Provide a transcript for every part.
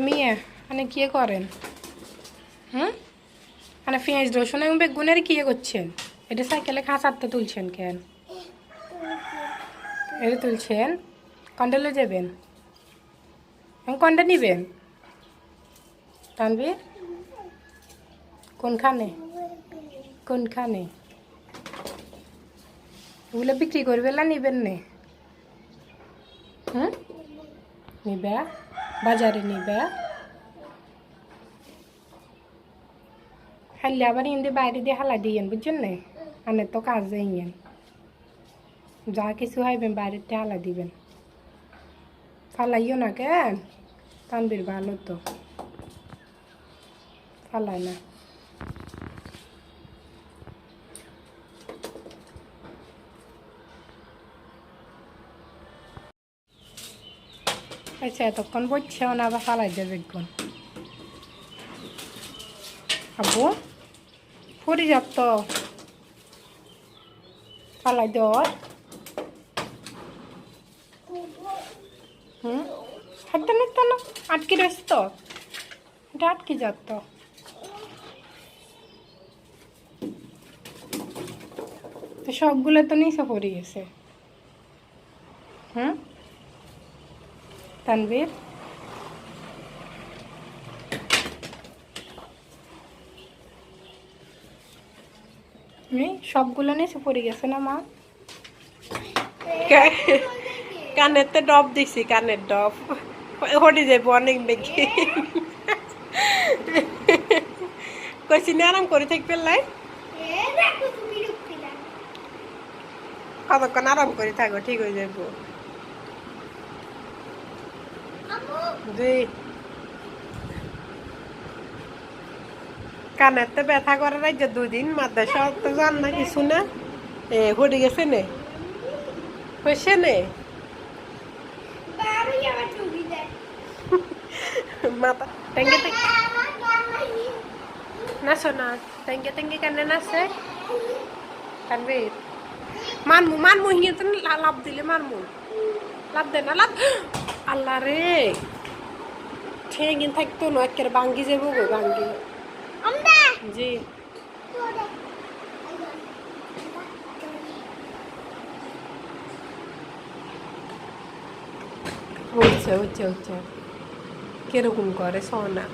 মিয়া মানে কি করেন? হুম, মানে পেঁয়াজ রসুন এবং বেগুনের কি করছেন? এটা সাইকেলে খাঁচাতে তুলছেন কেন? এটা তুলছেন কন্ডলে যাবেন? কোনটা নিবেন তানবীর? কোনখানে কোনখানে? ওগুলো বিক্রি করবে না নিবেন নে? হুম, নিবে বাজারে নিবে? খাইলে আবার ইন্দি বাইরে দিয়ে হালা দিয়েন বুঝছেন না? আনে তো কাজ যাইয়েন, যা কিছু হইবেন বাইরের দিয়ে হালা দিবেন। ফালাইও না কেন? তানবীর ভালো তো, ফালায় না। আচ্ছা এতক্ষণ বলছেও না আবার ফালাই দেবে গুণ। আব্বু পরি যাব তো, ফালাই দেওয়া। হুম, হাঁটতে নিতে না, আটকে রয়েছে তো, এটা আটকে যাত তো। তো সবগুলো তো নিচে পড়ে গেছে। হুম তানবীর, সবগুলো নিচে পড়ে গেছে না মা? কানেরতে ডব দিছি, কানের ডব হটে যাবো অনেক বেশি। কইছি না আরাম করে থাকবে লাই, কতক্ষণ আরাম করে থাকো ঠিক হয়ে যাবো। জি, কানেরতে ব্যথা করে রাজ্য দুদিন মাদ্রাসা তো জান না কিছু না, হটে গেছে নে, হয়েছে নে মাথা টেঙ্গে নাচো না, টেঙ্গে টেঙ্গে কেন নাচে তানবীর? মানমু মানমু হিয়ে তো লাভ দিলে মারমু, লাভ দে না লাভ। আল্লাহ রে, ঠেঙ্গিন থাকতো না একের বাঙ্গি যাবো গো বাঙ্গি। জি উঠছে উঠছে উঠছে, কিরকম করে সোনা।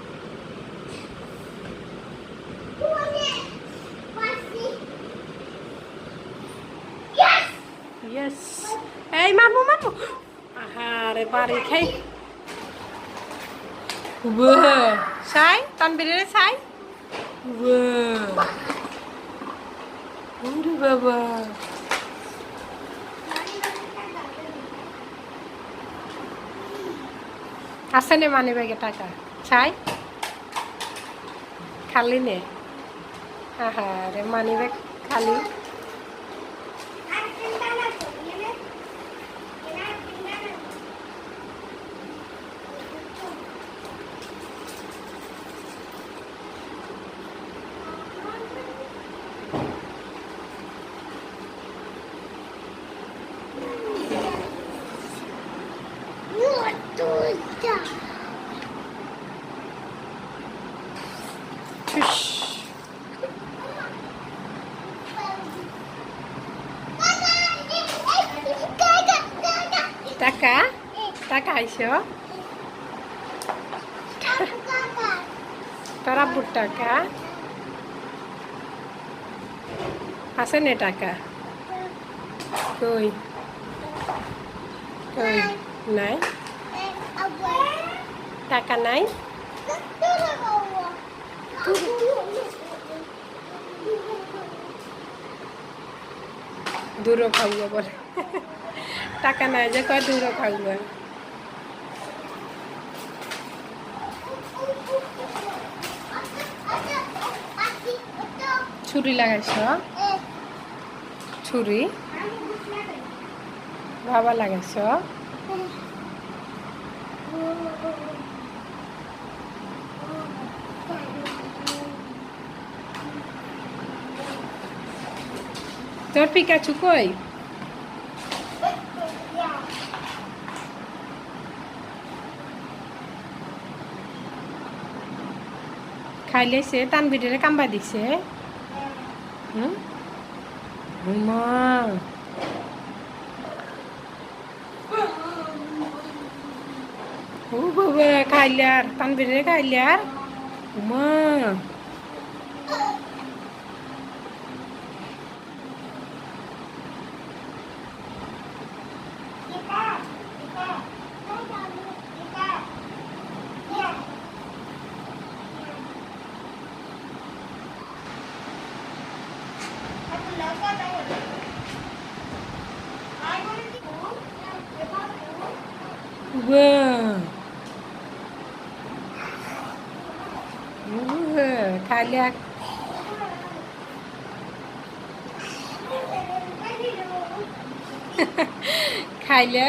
ইয়েস, এই মারমু মারমু। আহারে বাড়ি খাই সাই তানবীরের সাই। ওরে বাবা, আছে নে মানি ব্যাগে টাকা চাই খালি নে? আহারে মানি ব্যাগ খালি। টাকা টাকা আইসো তোর আব্বুর টাকা আছে নে টাকা? কই কই নাই টাকা নাই? দূরও খাওয়া বলে, টাকা নাই যে কয় দূরও খাওয়া। ছুরি লাগাইছ? ছুরি বাবা লাগাইছ? তোর পিকাচু কই? খাইলেছে তানবিরে কামবা দিছে হুম মা ও বাবা খাইলার তানবিরে খাইলার মা খাইলা খাইলা